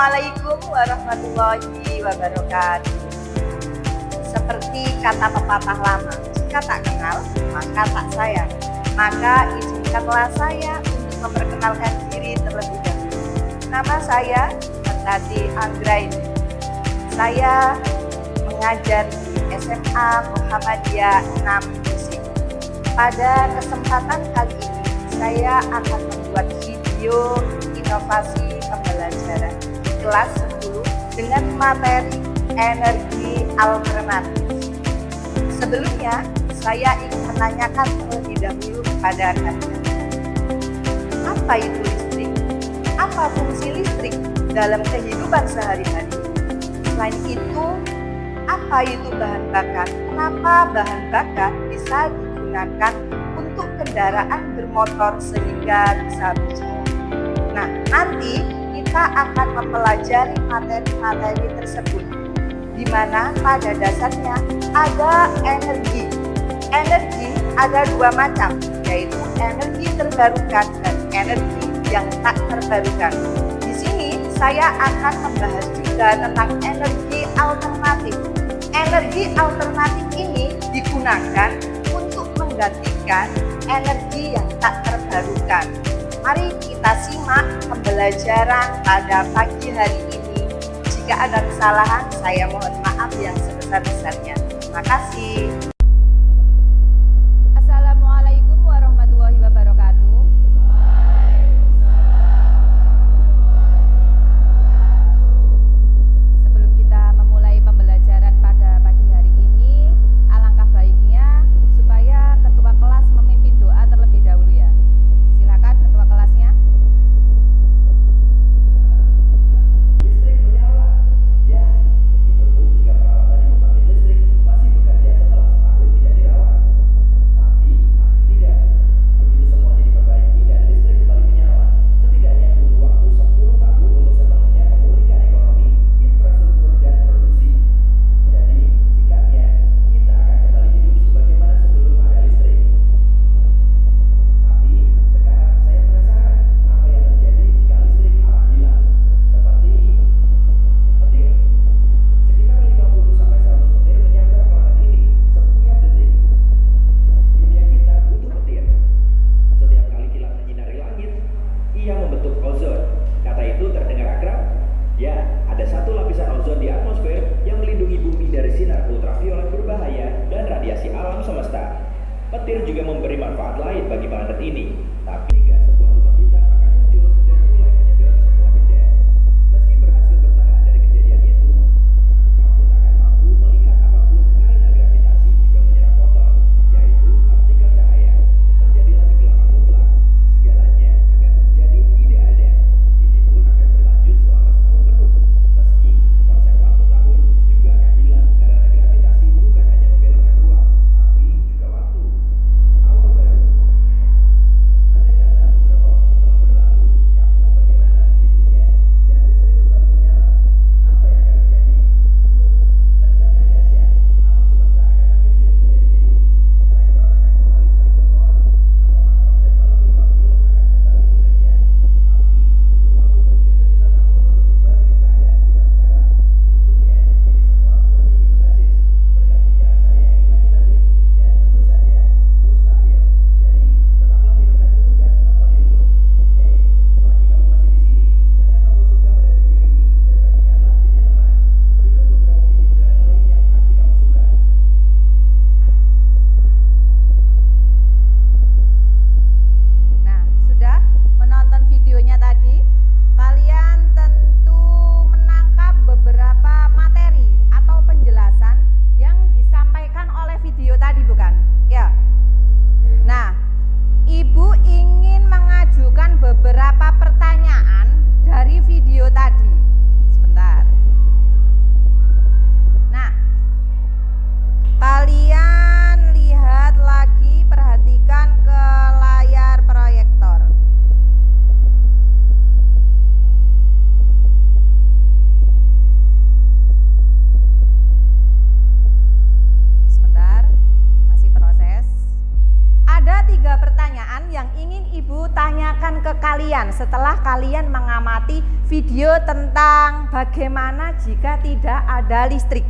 Assalamualaikum warahmatullahi wabarakatuh. Seperti kata pepatah lama, jika tak kenal, maka tak sayang. Maka izinkanlah saya untuk memperkenalkan diri terlebih dahulu. Nama saya Mertati Anggraini. Saya mengajar di SMA Muhammadiyah 6 Gresik. Pada kesempatan kali ini, saya akan membuat video inovasi pembelajaran kelas 10 dengan materi energi alternatif. Sebelumnya, saya ingin menanyakan terlebih dahulu kepada kalian. Apa itu listrik? Apa fungsi listrik dalam kehidupan sehari-hari? Selain itu, apa itu bahan bakar? Kenapa bahan bakar bisa digunakan untuk kendaraan bermotor sehingga bisa berjalan? Nah, nanti kita akan mempelajari materi-materi tersebut, di mana pada dasarnya ada energi. Energi ada dua macam, yaitu energi terbarukan dan energi yang tak terbarukan. Di sini saya akan membahas juga tentang energi alternatif. Energi alternatif ini digunakan untuk menggantikan energi yang tak terbarukan. Mari kita simak pembelajaran pada pagi hari ini. Jika ada kesalahan, saya mohon maaf yang sebesar-besarnya. Terima kasih. Assalamualaikum warahmatullahi wabarakatuh. Sebelum kita memulai pembelajaran pada pagi hari ini, alangkah baiknya supaya ketua kelas memimpin doa terlebih dahulu ya. Silakan ketua kelasnya. Listrik menyala. Ya, itu pun jika peralatan yang membangkit listrik masih bekerja setelah setahun tidak dirawat. Tapi tidak. Begitu semuanya diperbaiki dan listrik kembali menyala, setidaknya butuh waktu 10 tahun untuk sepenuhnya memulihkan ekonomi, infrastruktur, dan produksi. Jadi, singkatnya, kita akan kembali hidup sebagaimana sebelum ada listrik. Tapi sekarang saya penasaran apa yang terjadi jika listrik akan hilang. Seperti petir. Sekitar 50-100 petir menyambar planet ini setiap detik. Dunia kita butuh petir. Setiap kali kilat menyinari langit, ia membentuk ozon. Kata itu terdengar akrab? Ya, ada satu lapisan ozon di atmosfer yang melindungi bumi dari sinar ultraviolet berbahaya dan radiasi alam semesta. Petir juga memberi manfaat lain bagi planet ini. Tapi tidak sebuah lubang hitam akan muncul dan mulai menyedot semua benda. Meski berhasil bertahan dari kejadian itu, kamu tak akan mampu melihat apapun karena gravitasi juga menyerap foton, yaitu partikel cahaya. Terjadilah kegelapan mutlak. Segalanya akan menjadi tidak ada. Ini pun akan berlanjut selama setahun penuh. Meski konsep waktu tahun juga akan hilang karena gravitasi bukan hanya membelokkan ruang, tapi juga waktu. Awal baru. Anda setelah kalian mengamati video tentang bagaimana jika tidak ada listrik.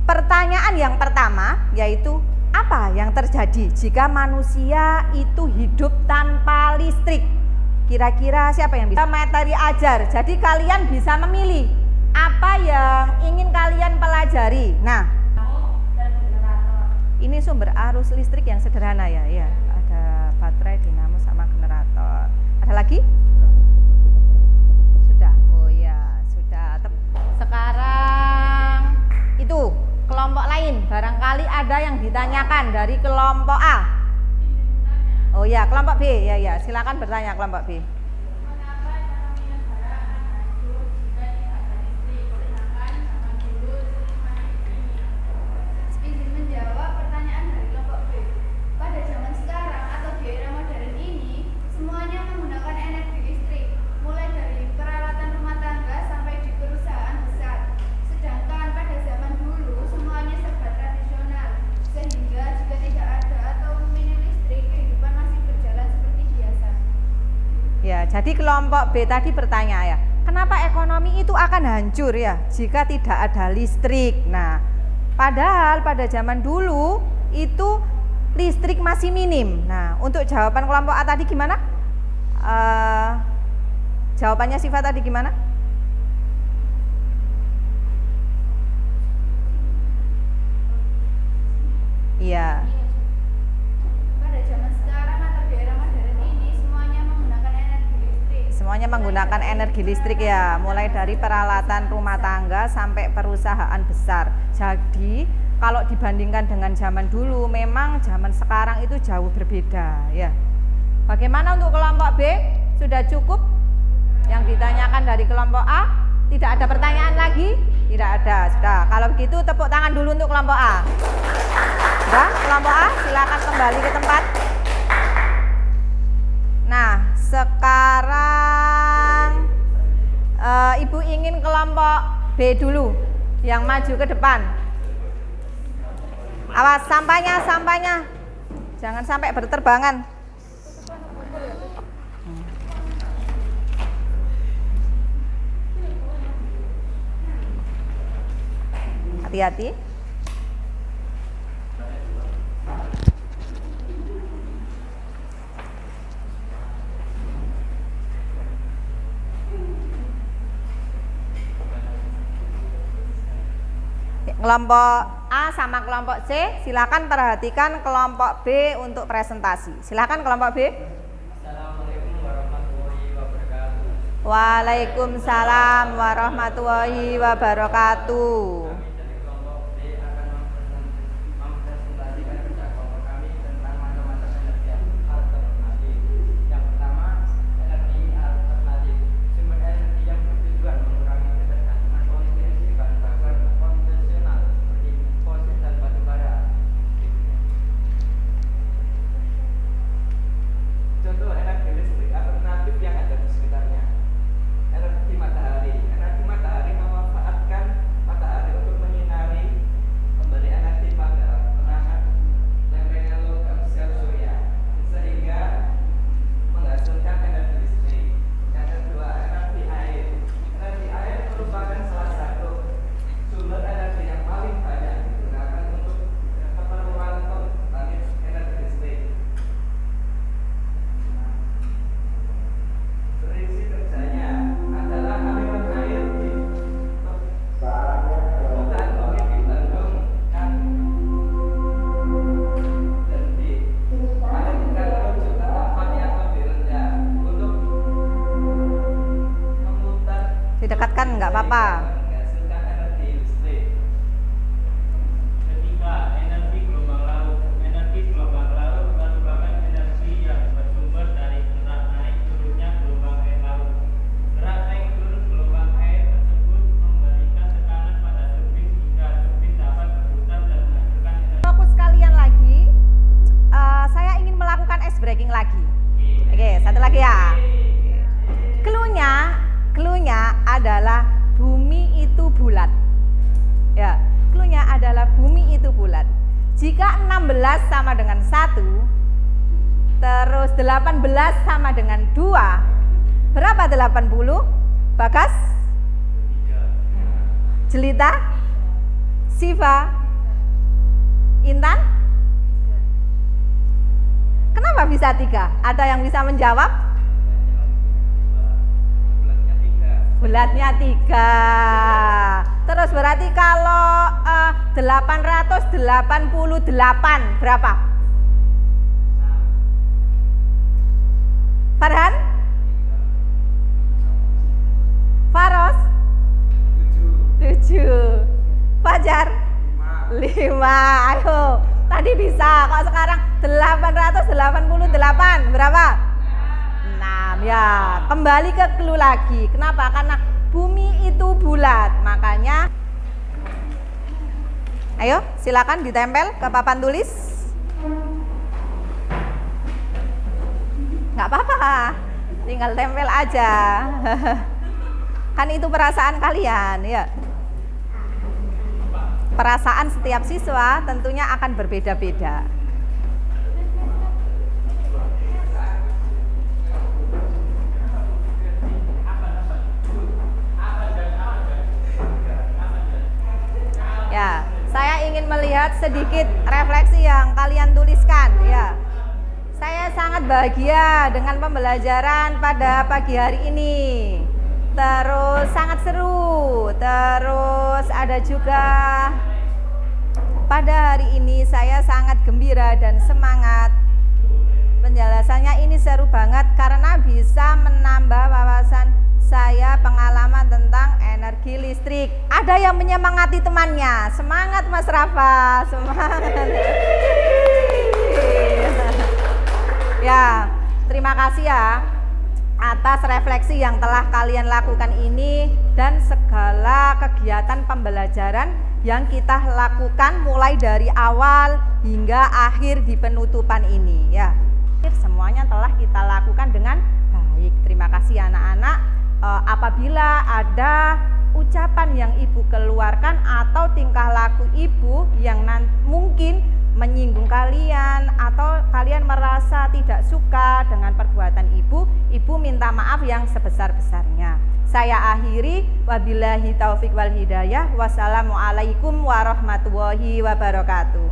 Pertanyaan yang pertama yaitu apa yang terjadi jika manusia itu hidup tanpa listrik? Kira-kira siapa yang bisa? Materi ajar. Jadi kalian bisa memilih apa yang ingin kalian pelajari. Nah, ini sumber arus listrik yang sederhana ya. Ya, ada baterai, dinamo sama generator. Ada lagi? Sudah. Oh ya, sudah. Sekarang itu kelompok lain, barangkali ada yang ditanyakan dari kelompok A. Oh ya, kelompok B, ya, silakan bertanya kelompok B. Izin menjawab pertanyaan dari kelompok B. Pada zaman sekarang atau di era modern ini, semuanya menggunakan energi listrik, mulai dari peralatan rumah tangga sampai di perusahaan besar. Sedangkan pada zaman dulu semuanya serba tradisional, sehingga jika tidak ada atau minim listrik, kehidupan masih berjalan seperti biasa. Ya, jadi kelompok B tadi bertanya ya, kenapa ekonomi itu akan hancur ya jika tidak ada listrik? Nah, padahal pada zaman dulu itu listrik masih minim. Nah, untuk jawaban kelompok A tadi gimana? Jawabannya Siva tadi gimana? Iya. Pada zaman sekarang atau di era modern ini, semuanya menggunakan energi listrik. Semuanya menggunakan energi listrik ya, mulai dari peralatan rumah tangga sampai perusahaan besar. Jadi kalau dibandingkan dengan zaman dulu, memang zaman sekarang itu jauh berbeda ya. Bagaimana untuk kelompok B? Sudah cukup yang ditanyakan dari kelompok A? Tidak ada pertanyaan lagi? Tidak ada, sudah. Kalau begitu tepuk tangan dulu untuk kelompok A. Sudah, kelompok A silakan kembali ke tempat. Nah, sekarang Ibu ingin kelompok B dulu yang maju ke depan. Awas sampahnya. Jangan sampai berterbangan. Hati-hati. Kelompok A sama kelompok C, silakan perhatikan kelompok B untuk presentasi. Silakan kelompok B. Assalamualaikum warahmatullahi wabarakatuh. Waalaikumsalam warahmatullahi wabarakatuh. Kami dari kelompok B akan mempresentasikan kerja kelompok kami tentang macam-macam energi alternatif. Yang pertama, energi alternatif. Sumber energi yang bertujuan mengurangi ketergantungan konsumsi bahan bakar konvensional seperti fosil dan batu bara. Contoh energi listrik alternatif yang ada di sekitarnya. Energi matahari. Energi matahari memanfaatkan matahari untuk menyinari, memberi energi pada penahan lempengnya logam sel surya sehingga menghasilkan energi listrik. Yang kedua, energi air. Energi air merupakan salah satu sumber energi yang paling banyak digunakan untuk keperluan pembangkit energi listrik. Prinsip kerjanya adalah aliran air di permukaan bukit di Bandung dan di alirkan menuju ke tempat yang lebih rendah untuk memutar Didekatkan nggak apa-apa. menghasilkan energi listrik. Ketiga, energi gelombang laut. Energi gelombang laut merupakan energi yang bersumber dari gerak naik turunnya gelombang air laut. Gerak naik turun gelombang air tersebut memberikan tekanan pada turbin hingga turbin dapat berputar dan menghasilkan energi. Fokus kalian lagi. Saya ingin melakukan ice breaking lagi. Oke, satu lagi ya. Cluenya adalah bumi itu bulat. Ya, cluenya adalah bumi itu bulat. Jika 16 sama dengan 1, terus 18 sama dengan 2, Berapa 80? Bagas? Jelita? Siva? Intan? Kenapa bisa 3? Ada yang bisa menjawab? Bulatnya 3. Bulatnya 3. Terus berarti kalau 888 berapa? Farhan? Faros? 7. Fajar? 5. Ayo, tadi bisa. Kok sekarang 888 berapa? 6. Ya, kembali ke clue lagi. Kenapa? Karena bumi itu bulat. Makanya ayo, silakan ditempel ke papan tulis. Nggak apa-apa, tinggal tempel aja. Kan itu perasaan kalian, ya. Perasaan setiap siswa tentunya akan berbeda-beda. Ya, saya ingin melihat sedikit refleksi yang kalian tuliskan, ya. Saya sangat bahagia dengan pembelajaran pada pagi hari ini. Terus sangat seru. Terus ada juga pada hari ini saya sangat gembira dan semangat. Penjelasannya ini seru banget karena bisa menambah wawasan saya, pengalaman tentang energi listrik. Ada yang menyemangati temannya. Semangat Mas Rafa, semangat. Ya, terima kasih ya atas refleksi yang telah kalian lakukan ini dan segala kegiatan pembelajaran yang kita lakukan mulai dari awal hingga akhir di penutupan ini, ya. Semuanya telah kita lakukan dengan baik. Terima kasih anak-anak. Apabila ada ucapan yang ibu keluarkan atau tingkah laku ibu yang mungkin menyinggung kalian atau kalian merasa tidak suka dengan perbuatan ibu minta maaf yang sebesar-besarnya. Saya akhiri, wabillahi taufik wal hidayah. Wassalamualaikum warahmatullahi wabarakatuh.